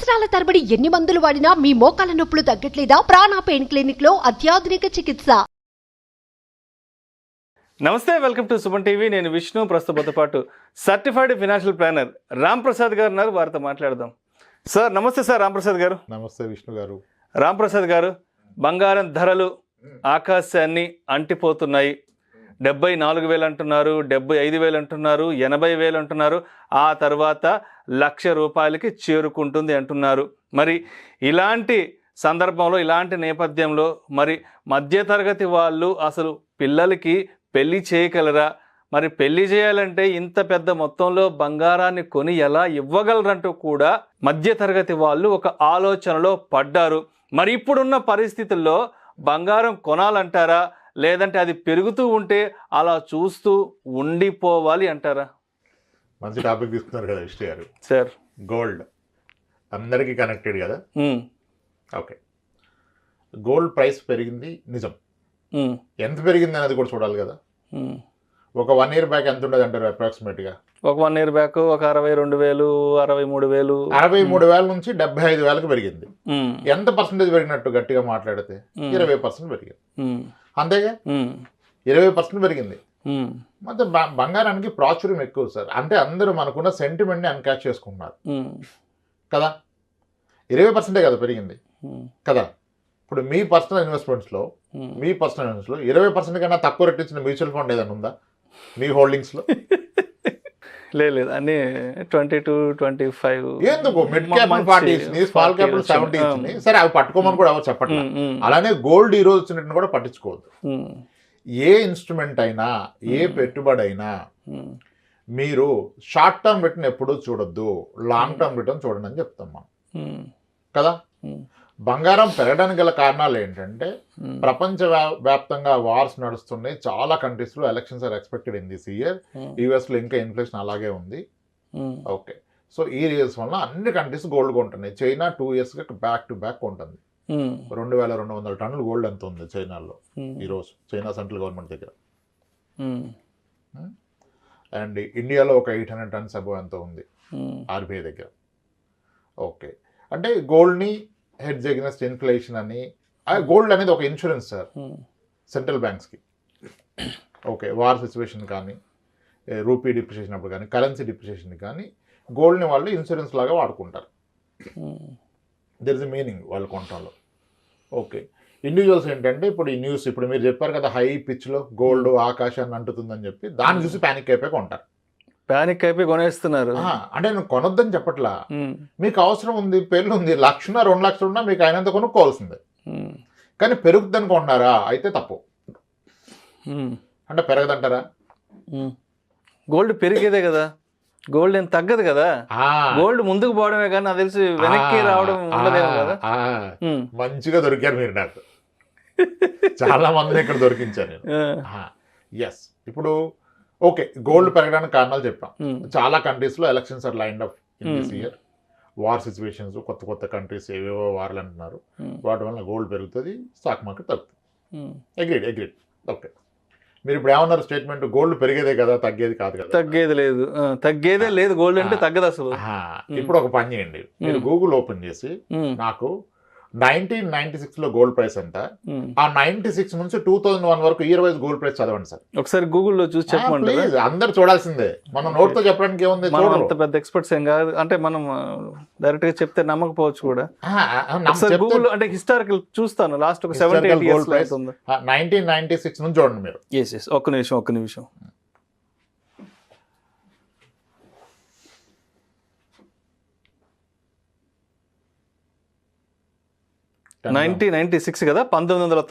సంవత్సరాల తరబడి ఎన్ని మందులు వాడినా మీ మోకాల నొప్పులు తగ్గట్లేదా? ప్రాణ పెయిన్ క్లినిక్ లో అత్యాధునిక చికిత్స. నమస్తే, వెల్కమ్ టు సుమన్ టీవీ. నేను విష్ణు. ప్రస్తుతంతో పాటు certified financial planner Ram Prasad గారు ఉన్నారు. వారితో మాట్లాడదాం. సార్ నమస్తే. సార్ రామ్ ప్రసాద్ గారు. నమస్తే విష్ణు గారు. రామ్ ప్రసాద్ గారు, బంగారం ధరలు ఆకాశాన్ని అంటిపోతున్నాయి. 74,000 అంటున్నారు, 75,000 అంటున్నారు, 80,000 అంటున్నారు. ఆ తర్వాత 1,00,000 రూపాయలకి చేరుకుంటుంది అంటున్నారు. మరి ఇలాంటి సందర్భంలో, ఇలాంటి నేపథ్యంలో మరి మధ్యతరగతి వాళ్ళు అసలు పిల్లలకి పెళ్లి చేయగలరా? మరి పెళ్లి చేయాలంటే ఇంత పెద్ద మొత్తంలో బంగారాన్ని కొని ఎలా ఇవ్వగలరంటూ కూడా మధ్యతరగతి వాళ్ళు ఒక ఆలోచనలో పడ్డారు. మరి ఇప్పుడున్న పరిస్థితుల్లో బంగారం కొనాలంటారా, లేదంటే అది పెరుగుతూ ఉంటే అలా చూస్తూ ఉండిపోవాలి అంటారా? మంచి టాపిక్ తీసుకున్నారు కదా విష్ణు గారు. సార్, గోల్డ్ అందరికీ కనెక్టెడ్ కదా. ఓకే, గోల్డ్ ప్రైస్ పెరిగింది నిజం. ఎంత పెరిగింది అనేది కూడా చూడాలి కదా. ఒక 1 year బ్యాక్ ఎంత ఉండదు అంటారు అప్రాక్సిమేట్గా? ఒక 1 year బ్యాక్ ఒక 62,000, 63,000. 63,000 నుంచి 75,000కి పెరిగింది. ఎంత పర్సెంటేజ్ పెరిగినట్టు గట్టిగా మాట్లాడితే 20% పెరిగింది. అంతేగా, 20% పెరిగింది. ಮತ್ತೆ బంగారానికి ప్రాచుర్యం ఎక్కువ సార్. అంటే అందరూ మనకున్న సెంటిమెంట్ని అన్క్యాచ్ చేసుకుంటున్నారు కదా. 20% కదా పెరిగింది కదా. ఇప్పుడు మీ పర్సనల్ ఇన్వెస్ట్మెంట్స్లో 20% కన్నా తక్కువ రేట్ ఇచ్చిన మ్యూచువల్ ఫండ్ ఏదైనా ఉందా మీ హోల్డింగ్స్లో? లేదు, అన్ని 22-25. ఎందుకు మిడ్ క్యాపిటల్ 40 ఇచ్చింది, స్మాల్ క్యాపిటల్ 70 ఇచ్చింది. సరే, అవి పట్టుకోమని కూడా ఎవరు చెప్పట్లేదు. అలానే గోల్డ్ ఈ రోజు వచ్చినట్టు కూడా పట్టించుకోవద్దు. ఏ ఇన్స్ట్రుమెంట్ అయినా, ఏ పెట్టుబడి అయినా మీరు షార్ట్ టర్మ్ రిటర్న్ ఎప్పుడూ చూడొద్దు, లాంగ్ టర్మ్ రిటర్న్ చూడండి అని చెప్తాం మనం కదా. బంగారం పెరగడానికి గల కారణాలు ఏంటంటే ప్రపంచ వ్యాప్తంగా వార్స్ నడుస్తున్నాయి. చాలా కంట్రీస్లో elections are expected in this year. యూఎస్లో ఇంకా ఇన్ఫ్లేషన్ అలాగే ఉంది. ఓకే, సో ఈ రీజన్స్ వల్ల అన్ని కంట్రీస్ గోల్డ్ కొంటున్నాయి. చైనా 2 yearsగా బ్యాక్ టు బ్యాక్ కొంటుంది. 2,200 టన్నులు గోల్డ్ ఎంత ఉంది చైనాలో ఈరోజు, చైనా సెంట్రల్ గవర్నమెంట్ దగ్గర. అండ్ ఇండియాలో ఒక 800 tons అబోవ్ ఎంత ఉంది ఆర్బీఐ దగ్గర. ఓకే, అంటే గోల్డ్ని హెడ్జ్ అగైన్స్ట్ ఇన్ఫ్లేషన్ అని. గోల్డ్ అనేది ఒక ఇన్సూరెన్స్ సార్ సెంట్రల్ బ్యాంక్స్కి. ఓకే, వార్ సిచ్యువేషన్ కానీ, రూపీ డిప్రిషియేషన్ అప్పుడు కానీ, కరెన్సీ డిప్రిషియేషన్ కానీ గోల్డ్ని వాళ్ళు ఇన్సూరెన్స్ లాగా వాడుకుంటారు. దెర్ ఇస్ ఎ మీనింగ్ వాళ్ళు కొనటంలో. ఓకే, ఇండివిజువల్స్ ఏంటంటే ఇప్పుడు ఈ న్యూస్, ఇప్పుడు మీరు చెప్పారు కదా హై పిచ్లో గోల్డ్ ఆకాశాన్ని అంటుతుందని చెప్పి, దాన్ని చూసి ప్యానిక్ అయిపోయి కొంటారు. ప్యానిక్ అయిపోయి కొనేస్తున్నారు. అంటే నేను కొనొద్దని చెప్పట్లా, మీకు అవసరం ఉంది, పెళ్ళి ఉంది, 1,00,000 2 లక్షలు ఉన్నా మీకు అయినంత కొనుక్కోవాల్సిందే. కానీ పెరుగుద్దని కొన్నారా అయితే తప్పు. అంటే పెరగదంటారా? గోల్డ్ పెరిగేదే కదా, గోల్డ్ ఏం తగ్గదు కదా. గోల్డ్ ముందుకు పోవడమే కానీ నాకు తెలిసి వెనక్కి రావడం ఉండదేమో కదా. మంచిగా దొరికారు మీరు నాకు. చాలా మంది ఇక్కడ దొరికించారు నేను. ఎస్, ఇప్పుడు ఓకే, గోల్డ్ పెరగడానికి కారణాలు చెప్పాం. చాలా కంట్రీస్లో elections are lined up in this year. War situations, కొత్త కొత్త కంట్రీస్ ఏవేవో వార్లు అంటున్నారు. వాటి వల్ల గోల్డ్ పెరుగుతుంది, స్టాక్ మార్కెట్ తగ్గుతుంది. అగ్రీడ్. ఓకే, మీరు ఇప్పుడు ఏమన్నారు స్టేట్మెంట్? గోల్డ్ పెరిగేదే కదా, తగ్గేది కాదు కదా. తగ్గేదే లేదు, గోల్డ్ అంటే తగ్గదు అసలు. ఇప్పుడు ఒక పని చేయండి, మీరు గూగుల్ ఓపెన్ చేసి నాకు 1996లో గోల్డ్ ప్రైస్ ఎంత, ఆ 96 నుంచి 2001 వరకు ఇయర్ వైజ్ గోల్డ్ ప్రైస్ చదవండి సార్. ఒకసారి గూగుల్లో చూసి చెప్పండి. అందరు చూడాల్సిందే, మనం నోట్తో చెప్పడానికి ఏముంది. అంత పెద్ద ఎక్స్పర్ట్స్ ఏం కాదు, అంటే మనం డైరెక్ట్ గా చెప్తే నమ్మకపోవచ్చు కూడా. గూగుల్ అంటే హిస్టారికల్ చూస్తాను, లాస్ట్ ఒక 70-80 years 1996 నుంచి చూడండి మీరు. ఒక్క నిమిషం. 1996 కదా, 1996లో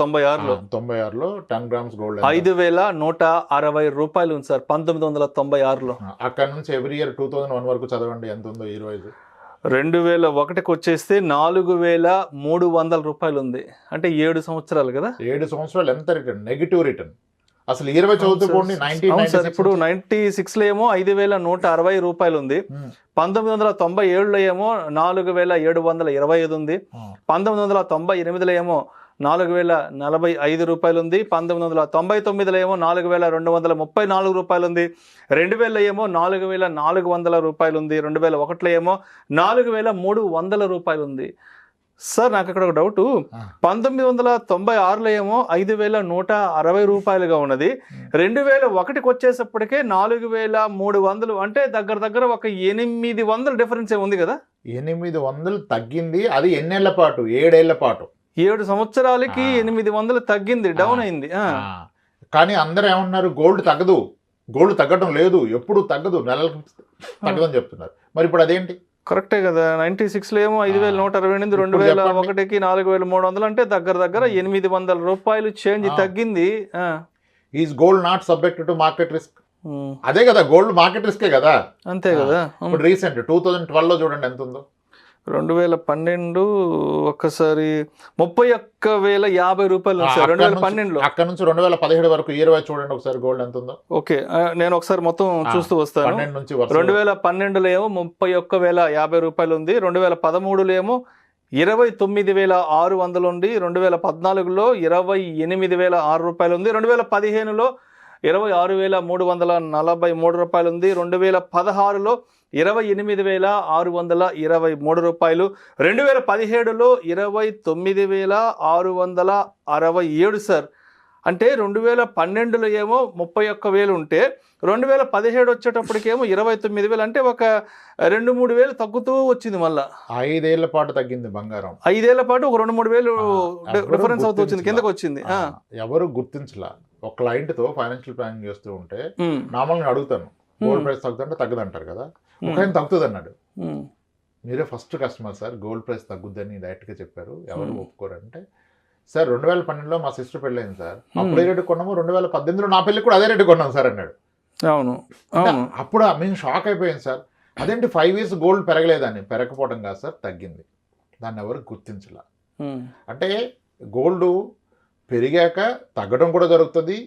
10 grams గోల్డ్ 5,160 రూపాయలు ఉంది సార్ 1996లో. అక్కడ నుంచి ఎవ్రీ ఇయర్ 2001 వరకు చదవండి ఎంత ఉందో ఈ రోజు. 2001కి వచ్చేస్తే 4,300 రూపాయలు ఉంది. అంటే 7 సంవత్సరాలు కదా. 7 సంవత్సరాలు ఎంత రిటర్న్? Negative return. అసలు 20 చదువుకోండి. ఇప్పుడు 96లో ఏమో 5,160 రూపాయలు ఉంది. 1997లో ఏమో 4,725 ఉంది. 1998లో ఏమో 4,045 రూపాయలు ఉంది. 1999లో ఏమో 4,234 రూపాయలు ఉంది. 2000 ఏమో 4,400 రూపాయలు ఉంది. 2001లో ఏమో 4,300 రూపాయలు ఉంది. సార్ నాకు ఇక్కడ ఒక డౌట్, 1996లో ఏమో 5,160 రూపాయలుగా ఉన్నది. 2001కి వచ్చేసప్పటికే 4,300, అంటే దగ్గర ఒక 800 డిఫరెన్స్ ఉంది కదా. 800 తగ్గింది. అది ఎన్నేళ్ల పాటు? 7 ఏళ్ల పాటు. 7 సంవత్సరాలకి 800 తగ్గింది, డౌన్ అయింది. కానీ అందరూ ఏమంటున్నారు, గోల్డ్ తగ్గదు, గోల్డ్ తగ్గడం లేదు, ఎప్పుడు తగ్గదు, నెలలకు తగ్గదని చెప్తున్నారు. మరి ఇప్పుడు అదేంటి? కరెక్టే కదా. 96లో ఏమో 5,128, 2001కి 4,300, అంటే దగ్గర 800 రూపాయలు చేంజ్ తగ్గింది. Is gold not subject to market risk? అదే కదా, గోల్డ్ మార్కెట్ రిస్కే కదా. అంతే కదా. ఇప్పుడు రీసెంట్ 2012లో చూడండి ఎంత ఉందో. 2012 ఒక్కసారి 31,050 రూపాయలు సార్ 2012లో. అక్కడ నుంచి 2017 వరకు ఇయర్ వైజ్ చూడండి ఒకసారి గోల్డ్ ఎంత ఉందో. ఓకే, నేను ఒకసారి మొత్తం చూస్తూ వస్తాను. 2012లో ఏమో 31,050 రూపాయలు ఉంది. 2013లో ఏమో 29,600 ఉంది. 2014లో 28,006 రూపాయలు ఉంది. 2015లో 26,343 రూపాయలు ఉంది. 2016లో 28,623 రూపాయలు. 2017లో 29,667 సార్. అంటే 2012లో ఏమో 31,000 ఉంటే 2017 వచ్చేటప్పటికేమో 29,000, అంటే ఒక 2-3 వేలు తగ్గుతూ వచ్చింది. మళ్ళా 5 ఏళ్ల పాటు తగ్గింది బంగారం. 5 ఏళ్ల పాటు ఒక 2-3 వేలు డిఫరెన్స్ అవుతూ వచ్చింది, కిందకు వచ్చింది. ఎవరు గుర్తించలా. ఒక క్లయింట్ తో ఫైనాన్షియల్ ప్లానింగ్ చేస్తూ ఉంటే నార్మల్గా అడుగుతాను, గోల్డ్ ప్రైస్ తగ్గుతుంటే తగ్గదంటారు కదా. ఒక ఆయన తగ్గుతుంది అన్నాడు. మీరే first customer sir, gold price తగ్గుద్దని డైరెక్ట్ గా చెప్పారు, ఎవరు ఒప్పుకోరంటే, సార్ 2012లో మా సిస్టర్ పెళ్ళైంది సార్, అప్పుడు ఏ రేటు కొన్నాము, 2018లో నా పెళ్లి కూడా అదే రేటు కొన్నాం సార్ అన్నాడు. అవును. అప్పుడు మేము షాక్ అయిపోయింది సార్. అదేంటి 5 years గోల్డ్ పెరగలేదని? పెరగకపోవడం కాదు సార్, తగ్గింది. దాన్ని ఎవరు గుర్తించలా. అంటే గోల్డ్ పెరిగాక తగ్గడం కూడా జరుగుతుంది.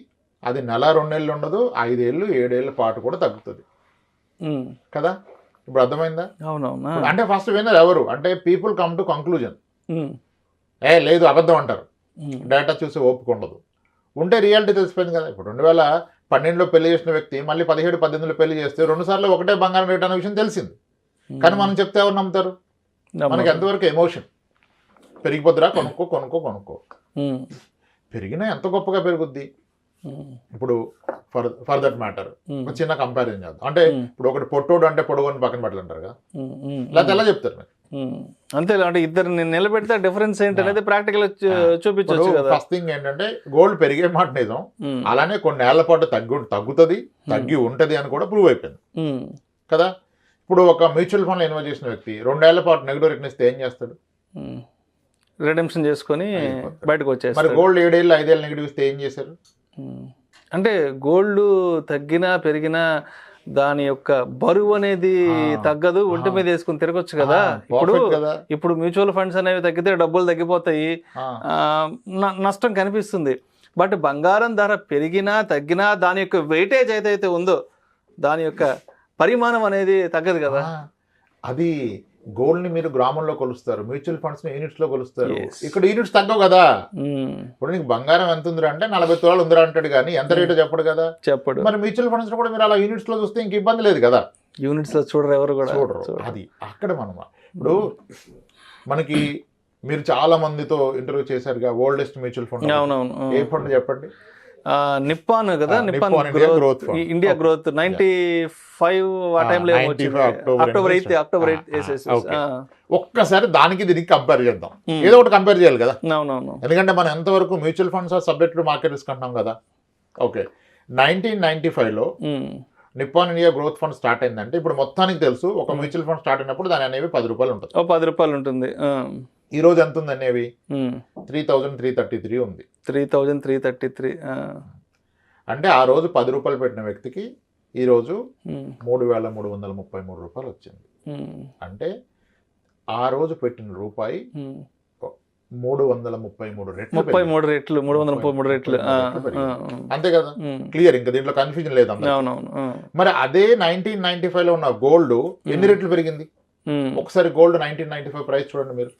అది 1-2 నెలలు ఉండదు, 5 ఏళ్ళు 7 ఏళ్ళ పాటు కూడా తగ్గుతుంది కదా. ఇప్పుడు అర్థమైందా? అవునవునా. అంటే ఫస్ట్ విన్నర్ ఎవరు అంటే పీపుల్ కమ్ టు కంక్లూజన్. లేదు అబద్ధం అంటారు, డేటా చూసి ఓపిక ఉండదు. ఉంటే రియాలిటీ తెలిసిపోయింది కదా. ఇప్పుడు 2012లో పెళ్లి చేసిన వ్యక్తి మళ్ళీ 17-18లో పెళ్లి చేస్తే 2 సార్లు ఒకటే బంగారం రేట్ అనే విషయం తెలిసింది. కానీ మనం చెప్తే ఎవరు నమ్ముతారు? మనకి ఎంతవరకు ఎమోషన్. పెరిగిపోద్దురా, కొనుక్కో. పెరిగినా ఎంత గొప్పగా పెరుగుద్ది. ఇప్పుడు ఫర్ దట్ మ్యాటర్ ఒక చిన్న కంపారిజన్ చేద్దాం. అంటే ఇప్పుడు ఒకటి పొట్టోడు అంటే పొడగొని పక్కన పెట్టాలి అంటారు కదా, లేకపోతే ఎలా చెప్తారు మీరు? అంతే, అంటే ఇద్దరు నిలబెడితే డిఫరెన్స్ ఏంటనేది ప్రాక్టికల్ చూపించవచ్చు కదా. ఫస్ట్ థింగ్ ఏంటంటే గోల్డ్ పెరిగే మాట నిజం, అలానే కొన్ని ఏళ్ల పాటు తగ్గి ఉంటది అని కూడా ప్రూవ్ అయిపోయింది కదా. ఇప్పుడు ఒక మ్యూచువల్ ఫండ్ లో ఇన్వెస్ట్ చేసిన వ్యక్తి 2 ఏళ్ల పాటు నెగిటివ్ రిటర్న్ ఇస్తే ఏం చేస్తాడు? రిడెంప్షన్ చేసుకొని బయటకు వచ్చేస్తారు. మరి గోల్డ్ 7 ఏళ్ళు 5 ఏళ్ళు నెగిటివ్ ఇస్తే ఏం చేశారు? అంటే గోల్డ్ తగ్గినా పెరిగినా దాని యొక్క బరువు అనేది తగ్గదు, ఒంటి మీద వేసుకుని తిరగొచ్చు కదా. ఇప్పుడు మ్యూచువల్ ఫండ్స్ అనేవి తగ్గితే డబ్బులు తగ్గిపోతాయి, నష్టం కనిపిస్తుంది. బట్ బంగారం ధర పెరిగినా తగ్గినా దాని యొక్క వెయిటేజ్ ఏదైతే ఉందో దాని యొక్క పరిమాణం అనేది తగ్గదు కదా. అది గోల్డ్ ని మీరు గ్రామంలో కొలుస్తారు, మ్యూచువల్ ఫండ్స్ ని యూనిట్స్ లో కొలుస్తారు. ఇక్కడ యూనిట్స్ తగ్గవు కదా. ఇప్పుడు నీకు బంగారం ఎంత ఉందిరా అంటే 40 తులాలు ఉందిరా అంటాడు, కానీ ఎంత రేటు చెప్పడు కదా. చెప్పడు. మరి మ్యూచువల్ ఫండ్స్ కూడా మీరు అలా యూనిట్స్ లో చూస్తే ఇంక ఇబ్బంది లేదు కదా. యూనిట్స్ లో చూడరు, ఎవరు కూడా చూడరు. అది అక్కడ మనం ఇప్పుడు మనకి మీరు చాలా మందితో ఇంటర్వ్యూ చేశారుగా, ఓల్డెస్ట్ మ్యూచువల్ ఫండ్. అవునవును. ఏ ఫండ్ చెప్పండి? నిప్పాన్ కదా, నిప్పాన్ ఇండియా గ్రోత్ 95 ఆ టైంలో అక్టోబర్ 8 ఒక్కసారి దానికి దీనికి కంపేర్ చేద్దాం. ఏదో ఒకటి కంపేర్ చేయాలి కదా. అవునవును. ఎందుకంటే మనం ఎంతవరకు mutual funds are subject to market risk అంటాం కదా. ఓకే, 1995లో Nippon India growth fund start అయిందంటే ఇప్పుడు మొత్తానికి తెలుసు ఒక మ్యూచువల్ ఫండ్ స్టార్ట్ అయినప్పుడు దాని అనేవి 10 రూపాయలు ఉంటుంది. 10 రూపాయలు ఉంటుంది. ఈ రోజు ఎంత ఉంది అనేవి? 3,333 ఉంది. 3,333. అంటే ఆ రోజు 10 రూపాయలు పెట్టిన వ్యక్తికి ఈ రోజు 3,333 రూపాయలు వచ్చింది. అంటే ఆ రోజు పెట్టిన రూపాయి 333 రెట్లు. 333 రెట్లు. అంతే కదా, క్లియర్. ఇంకా దీంట్లో కన్ఫ్యూజన్ లేదు. మరి అదే 1995లో ఉన్న గోల్డ్ ఎన్ని రెట్లు పెరిగింది? ఒకసారి గోల్డ్ 1995 ప్రైస్ చూడండి మీరు.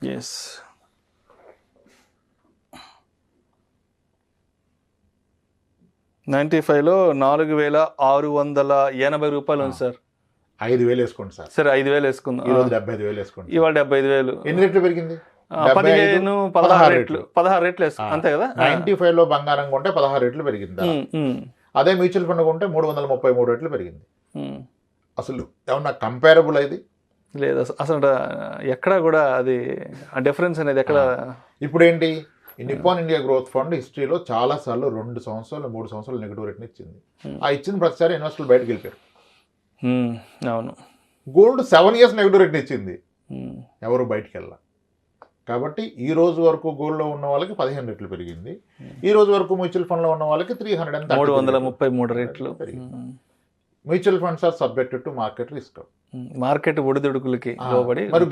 95లో 4,680 రూపాయలు ఉంది సార్. 5,000 వేసుకోండి సార్. సరే 5,000 వేసుకుందాం. ఈ రోజు 75,000 వేసుకోండి. ఇవాళ 75,000. ఎన్ని రెట్లు పెరిగింది? 15, 16 రెట్లు. 16 రెట్లు వేసుకో అంతే కదా. 95లో బంగారం కొంటే 16 రెట్లు పెరిగింది. అదే మ్యూచువల్ ఫండ్ కొంటే 333 రెట్లు పెరిగింది. అసలు ఏమన్నా కంపేరబుల్ అయింది లేదు అసలు. ఎక్కడ కూడా అది ఆ డిఫరెన్స్ అనేది ఎక్కడ. ఇప్పుడు ఏంటి, ఈ నిప్పాన్ ఇండియా గ్రోత్ ఫండ్ హిస్టరీలో చాలా సార్లు 2 సంవత్సరాలు 3 సంవత్సరాలు నెగిటివ్ రేట్ని ఇచ్చింది. ఆ ఇచ్చిన ప్రతిసారి ఇన్వెస్టర్లు బయటకు వెళ్ళిపోయారు. అవును. గోల్డ్ 7 years నెగిటివ్ రేట్ని ఇచ్చింది, ఎవరు బయటికి వెళ్ళాలి. కాబట్టి ఈ రోజు వరకు గోల్డ్లో ఉన్న వాళ్ళకి 15 రెట్లు పెరిగింది. ఈ రోజు వరకు మ్యూచువల్ ఫండ్లో ఉన్న వాళ్ళకి 333 రెట్లు పెరిగింది. Mutual funds are subjected to market risk. Market ఒడిదుడుకులకి లోబడి. మరి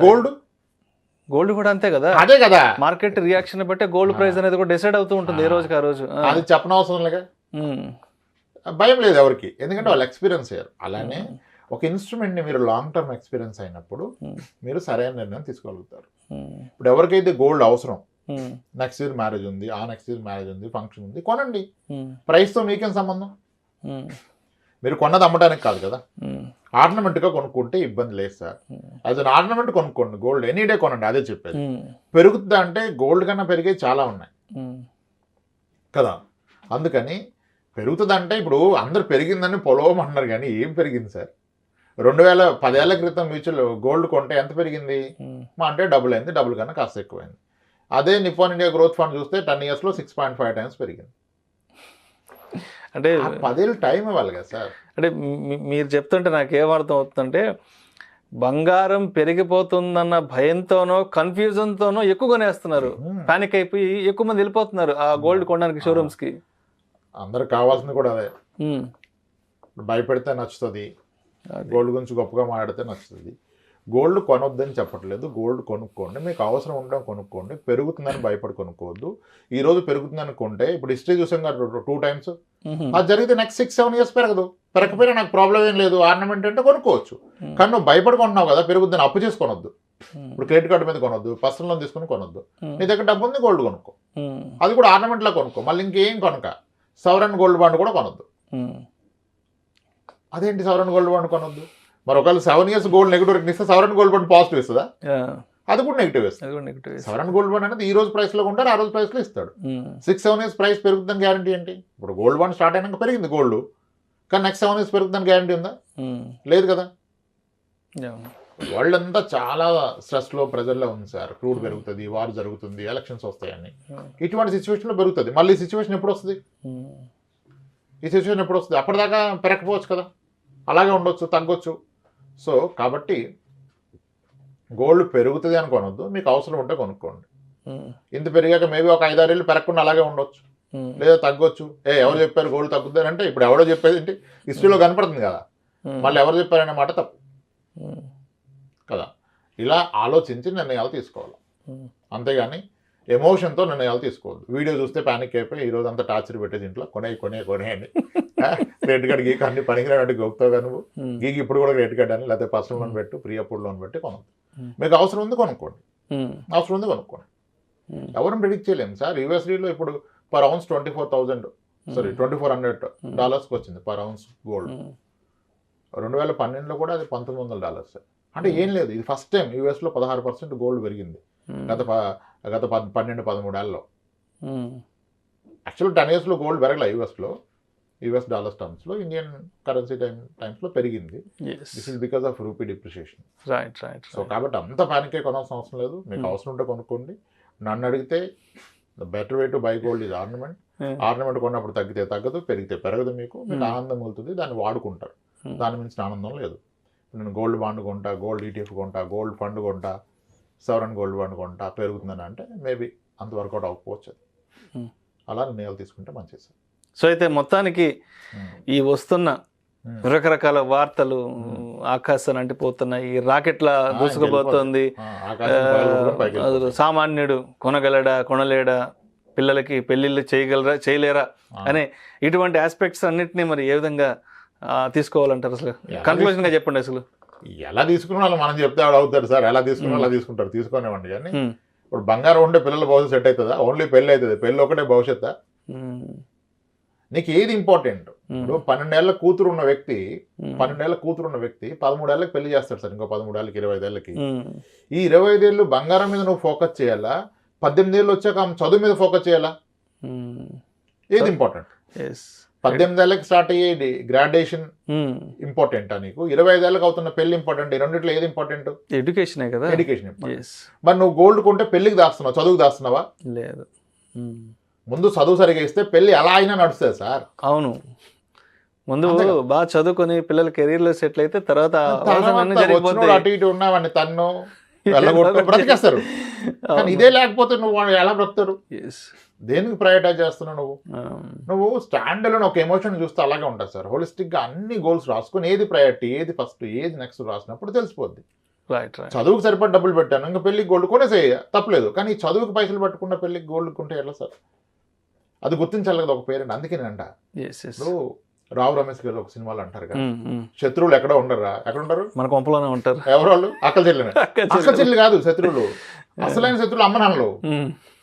గోల్డ్ కూడా అంతే కదా. అదే కదా, మార్కెట్ రియాక్షన్ బట్టే గోల్డ్ ప్రైస్ అనేది కూడా డిసైడ్ అవుతూ ఉంటుంది ఏ రోజుకి ఆ రోజు. అది చెప్పనవసరం లేక భయం లేదు ఎవరికి, ఎందుకంటే వాళ్ళు ఎక్స్పీరియన్స్ అయ్యారు. అలానే ఒక ఇన్స్ట్రుమెంట్ని మీరు లాంగ్ టర్మ్ ఎక్స్పీరియన్స్ అయినప్పుడు మీరు సరైన నిర్ణయం తీసుకోగలుగుతారు. ఇప్పుడు ఎవరికైతే గోల్డ్ అవసరం, నెక్స్ట్ ఇయర్ మ్యారేజ్ ఉంది, ఆ నెక్స్ట్ ఇయర్ మ్యారేజ్ ఉంది, ఫంక్షన్ ఉంది, కొనండి. ప్రైస్తో మీకేం సంబంధం? మీరు కొన్నది అమ్మడానికి కాదు కదా, ఆర్నమెంట్గా కొనుక్కుంటే ఇబ్బంది లేదు సార్. యాజ్ అన్ ఆర్నమెంట్ కొనుక్కోండి, గోల్డ్ ఎనీ డే కొనండి. అదే చెప్పేది. పెరుగుతుందా అంటే గోల్డ్ కన్నా పెరిగేవి చాలా ఉన్నాయి కదా. అందుకని పెరుగుతుందంటే ఇప్పుడు అందరు పెరిగిందని పొలవమంటున్నారు, కానీ ఏం పెరిగింది సార్? 10 ఏళ్ల క్రితం మ్యూచువల్ గోల్డ్ కొంటే ఎంత పెరిగింది? మా అంటే డబుల్ అయింది, డబుల్ కన్నా కాస్త ఎక్కువైంది. అదే నిప్పాన్ ఇండియా గ్రోత్ ఫండ్ చూస్తే 10 yearsలో 6.5 times పెరిగింది. అంటే 10 ఏళ్ళు టైం ఇవ్వాలి కదా సార్. అంటే మీరు చెప్తుంటే నాకు ఏమర్థం అవుతుందంటే, బంగారం పెరిగిపోతుందన్న భయంతోనో కన్ఫ్యూజన్తోనో ఎక్కువ కొనేస్తున్నారు. పానిక్ అయిపోయి ఎక్కువ మంది వెళ్ళిపోతున్నారు ఆ గోల్డ్ కొనడానికి షోరూమ్స్కి. అందరికి కావాల్సింది కూడా అదే. భయపెడితే నచ్చుతుంది, గోల్డ్ గురించి గొప్పగా మాట్లాడితే నచ్చుతుంది. గోల్డ్ కొనొద్దని చెప్పట్లేదు, గోల్డ్ కొనుక్కోండి, మీకు అవసరం ఉండడం కొనుక్కోండి. పెరుగుతుందని భయపడి కొనుక్కోవద్దు. ఈ రోజు పెరుగుతుందని కొంటే, ఇప్పుడు హిస్టరీ చూసాం కదా 2 times, అది జరిగితే నెక్స్ట్ 6-7 years పెరగదు. పెరగకపోయినా నాకు ప్రాబ్లం ఏం లేదు, ఆర్నమెంట్ అంటే కొనుక్కోవచ్చు. కానీ నువ్వు భయపడి కొన్నావు కదా, పెరుగుద్దని అప్పు చేసి కొనొద్దు. ఇప్పుడు క్రెడిట్ కార్డు మీద కొనొద్దు, పర్సనల్ లోన్ తీసుకుని కొనొద్దు. నీ దగ్గర డబ్బు ఉంది, గోల్డ్ కొనుక్కో. అది కూడా ఆర్నమెంట్లో కొనుక్కో, మళ్ళీ ఇంకేం కొనక. సవరన్ గోల్డ్ బాండ్ కూడా కొనొద్దు. అదేంటి సవరన్ గోల్డ్ బాండ్ కొనొద్దు? మరి ఒకవేళ 7 years గోల్డ్ నెగిటివ్ రేట్ ఇస్తే సవరన్ గోల్డ్ బాండ్ పాజిటివ్ ఇస్తుందా? అది కూడా నెగిటివ్ ఇస్తుంది. సవరన్ గోల్డ్ బాండ్ అనేది ఈ రోజు ప్రైస్లో కొంటారు, ఆ రోజు ప్రైస్లో ఇస్తాడు. 6-7 years ప్రైస్ పెరుగుతుందని గ్యారంటీ ఏంటి? ఇప్పుడు గోల్డ్ బాండ్ స్టార్ట్ అయినాక పెరిగింది గోల్డ్, కానీ నెక్స్ట్ 7 years పెరుగుతుందని గ్యారంటీ ఉందా? లేదు కదా. వరల్డ్ అంతా చాలా స్ట్రెస్లో ప్రెజర్లో ఉంది సార్. క్రూడ్ పెరుగుతుంది, వార్ జరుగుతుంది, ఎలక్షన్స్ వస్తాయని. ఇటువంటి సిచ్యువేషన్లో పెరుగుతుంది. మళ్ళీ ఈ సిచ్యువేషన్ ఎప్పుడు వస్తుంది? ఈ సిచ్యువేషన్ ఎప్పుడు వస్తుంది? అప్పటిదాకా పెరగకపోవచ్చు కదా, అలాగే ఉండొచ్చు, తగ్గొచ్చు. సో కాబట్టి గోల్డ్ పెరుగుతుంది అని కొనొద్దు, మీకు అవసరం ఉంటే కొనుక్కోండి. ఇంత పెరిగాక మేబీ ఒక 5-6 ఏళ్ళు పెరగకుండా అలాగే ఉండొచ్చు, లేదా తగ్గొచ్చు. ఎవరు చెప్పారు గోల్డ్ తగ్గుతుంది అంటే? ఇప్పుడు ఎవడో చెప్పేది ఏంటి? హిస్టరీలో కనపడుతుంది కదా, మళ్ళీ ఎవరు చెప్పారనే మాట తప్పు కదా. ఇలా ఆలోచించి నిర్ణయాలు తీసుకోవాలి, అంతేగాని ఎమోషన్తో నిర్ణయాలు తీసుకోవద్దు. వీడియో చూస్తే ప్యానిక్ అయిపోయి ఈ రోజు అంతా టార్చర్ పెట్టేది ఇంట్లో కొనేయండి. క్రెడిట్ కార్డు గీకి అన్ని పనికిరాడు గొప్పగా నువ్వు గీకి ఇప్పుడు కూడా క్రెడిట్ కార్డు అని, లేకపోతే పర్సనల్ లోన్ పెట్టు, ప్రీ అప్రూవ్డ్ లోన్ పెట్టి కొనద్దు. మీకు అవసరం ఉంది కొనుక్కోండి, అవసరం ఉంది కొనుక్కోండి. ఎవరిని ప్రిడిక్ట్ చేయలేము సార్. యూఎస్డీలో ఇప్పుడు per ounce 2400 వచ్చింది per ounce గోల్డ్. 2012లో కూడా అది $1,900. అంటే ఏం లేదు, ఇది ఫస్ట్ టైం యూఎస్లో 16% గోల్డ్ పెరిగింది గత 12-13 ఏళ్ళలో. యాక్చువల్ 10 yearsలో గోల్డ్ పెరగలే యూఎస్లో, యూఎస్ డాలర్స్ టర్మ్స్లో. ఇండియన్ కరెన్సీ టైమ్స్లో పెరిగింది. This is because of rupee depreciation. So కాబట్టి అంత ప్యానికే కొనాల్సిన అవసరం లేదు, మీకు అవసరం ఉంటే కొనుక్కోండి. నన్ను అడిగితే the better way to buy gold is ornament. Ornament కొన్నప్పుడు తగ్గితే తగ్గదు, పెరిగితే పెరగదు. మీకు ఆనందం అవుతుంది, దాన్ని వాడుకుంటారు. దాని మించిన ఆనందం లేదు. నేను గోల్డ్ బాండ్ కొంటా, గోల్డ్ ఈటీఎఫ్ కొంటా, గోల్డ్ ఫండ్ కొంటా, సవరన్ గోల్డ్ బాండ్ కొంటా, పెరుగుతుందని అంటే మేబీ అంత వర్కౌట్ అవ్వకపోవచ్చు. అలా నిర్ణయాలు తీసుకుంటే మంచిది సార్. సో అయితే మొత్తానికి ఈ వస్తున్న రకరకాల వార్తలు ఆకాశాన్ని అంటిపోతున్నాయి, రాకెట్లా దూసుకుపోతుంది, సామాన్యుడు కొనగలడా కొనలేడా, పిల్లలకి పెళ్ళిళ్ళు చేయలేరా అనే ఇటువంటి ఆస్పెక్ట్స్ అన్నిటినీ మరి ఏ విధంగా తీసుకోవాలంటారు? అసలు కన్క్లూజన్గా చెప్పండి. అసలు ఎలా తీసుకున్నా మనం చెప్తే ఆవిడ అవుతాడు సార్, ఎలా తీసుకున్నా అలా తీసుకుంటారు, తీసుకునేవ్వండి. కానీ ఇప్పుడు బంగారం ఉంటే పిల్లల భవిష్యత్తు సెట్ అవుతుందా? ఓన్లీ పెళ్ళి అవుతుంది, పెళ్ళి ఒకటే భవిష్యత్తు. నీకు ఏది ఇంపార్టెంట్? ఇప్పుడు 12 ఏళ్ల కూతురు ఉన్న వ్యక్తి 13 ఏళ్ళకి పెళ్లి చేస్తాడు సార్, ఇంకో 13 ఏళ్ళకి 25 ఏళ్ళకి. ఈ 25 ఏళ్ళు బంగారం మీద నువ్వు ఫోకస్ చేయాలా, 18 ఏళ్ళు వచ్చాక ఆమె చదువు మీద ఫోకస్ చేయాలా? ఏది ఇంపార్టెంట్? 18 ఏళ్ళకి స్టార్ట్ అయ్యే గ్రాడ్యుయేషన్ ఇంపార్టెంటా నీకు? 25 ఏళ్ళకి అవుతున్న పెళ్లి ఇంపార్టెంట్? ఈ రెండిట్లో ఏది ఇంపార్టెంట్? ఎడ్యుకేషనే కదా. ఎడ్యుకేషన్. మరి నువ్వు గోల్డ్ కొంటే పెళ్లికి దాస్తున్నావు, చదువుకు దాస్తున్నావా? లేదు. ముందు చదువు సరిగా ఇస్తే పెళ్లి ఎలా అయినా నడుస్తుంది సార్. అవును, ముందు బాగా చదువుకొని పిల్లల కెరీర్ లో సెటిల్ అయితే తర్వాత అటు ఇటు ఉన్నావని తన్ను వెళ్ళగొట్టు బ్రతికేస్తారు. కానీ ఇదే లేకపోతే నువ్వు ఎలా బ్రతుకుతారు? దేనికి ప్రయారిటైజ్ చేస్తున్నావు నువ్వు స్టాండ్ అలోన్ ఒక ఎమోషన్ చూస్తే అలాగే ఉంటుంది సార్. హోలిస్టిక్ గా అన్ని గోల్స్ రాసుకుని ఏది ప్రయారిటీ, ఏది ఫస్ట్, ఏది నెక్స్ట్ రాసినప్పుడు తెలిసిపోద్ది. చదువుకు సరిపడి డబ్బులు పెట్టాను, ఇంకా పెళ్లికి గోల్డ్ కొనేసేయ తప్పలేదు. కానీ చదువుకు పైసలు పట్టుకున్న పెళ్లికి గోల్డ్ కొంటే ఎలా సార్? అది గుర్తించాలి కదా ఒక పేరెంట్. అందుకేనంట ఇప్పుడు రావు రమేష్ గారు ఒక సినిమాలో అంటారు కదా, శత్రువులు ఎక్కడ ఉండరా? ఎక్కడ ఉంటారు? మన కొంపలోనే ఉంటారు. ఎవరు వాళ్ళు? అక్కల చెల్లి కాదు శత్రువులు. అసలైన శత్రువులు అమ్మ నాన్నలు.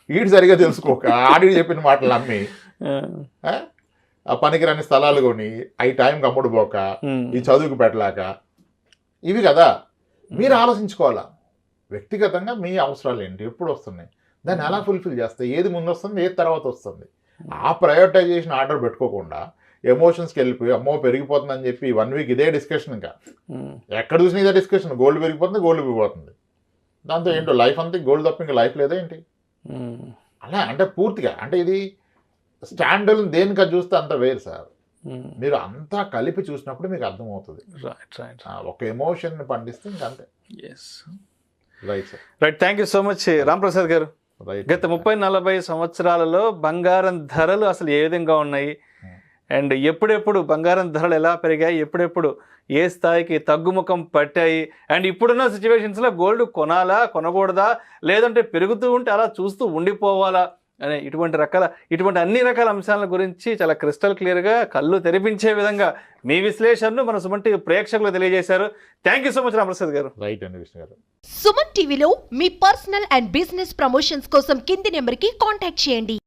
ఈడు సరిగా తెలుసుకోక ఆడి చెప్పిన మాటలు అమ్మి ఆ పనికిరాని స్థలాలు కొని అవి టైంకి అమ్ముడు పోక ఈ చదువుకు పెట్టలేక, ఇవి కదా మీరు ఆలోచించుకోవాలా. వ్యక్తిగతంగా మీ అవసరాలు ఏంటి, ఎప్పుడు వస్తున్నాయి, దాన్ని ఎలా ఫుల్ఫిల్ చేస్తాయి, ఏది ముందు వస్తుంది, ఏది తర్వాత వస్తుంది. ఆ ప్రయారిటైజేషన్ ఆర్డర్ పెట్టుకోకుండా ఎమోషన్స్కి వెళ్ళిపోయి అమ్మో పెరిగిపోతుందని చెప్పి 1 వీక్ ఇదే డిస్కషన్. ఇంకా ఎక్కడ చూసినా ఇదే డిస్కషన్. గోల్డ్ పెరిగిపోతుంది. దాంతో ఏంటో లైఫ్ అంతా గోల్డ్ తప్ప ఇంకా లైఫ్ లేదా ఏంటి? అలా అంటే పూర్తిగా అంటే ఇది స్టాండర్డ్ దేనికి అది చూస్తే అంత వేరు సార్. మీరు అంతా కలిపి చూసినప్పుడు మీకు అర్థమవుతుంది. ఒక ఎమోషన్ పండిస్తే ఇంకంతే. Right sir. Right, thank you so much Ramprasad గారు. గత 30-40 సంవత్సరాలలో బంగారం ధరలు అసలు ఏ విధంగా ఉన్నాయి, అండ్ ఎప్పుడెప్పుడు బంగారం ధరలు ఎలా పెరిగాయి, ఎప్పుడెప్పుడు ఏ స్థాయికి తగ్గుముఖం పట్టాయి, అండ్ ఇప్పుడున్న సిచ్యువేషన్స్లో గోల్డ్ కొనాలా కొనకూడదా, లేదంటే పెరుగుతూ ఉంటే అలా చూస్తూ ఉండిపోవాలా అనే ఇటువంటి అన్ని రకాల అంశాల గురించి చాలా క్రిస్టల్ క్లియర్గా కళ్ళు తెరిపించే విధంగా మీ విశ్లేషణను మన సుమన్ టీవీ ప్రేక్షకులు తెలియజేశారు. Thank you so much Ramprasad గారు. రైట్ అండి విష్ణు గారు. సుమన్ టీవీలో మీ పర్సనల్ అండ్ బిజినెస్ ప్రమోషన్స్ కోసం కింది నెంబర్కి కాంటాక్ట్ చేయండి.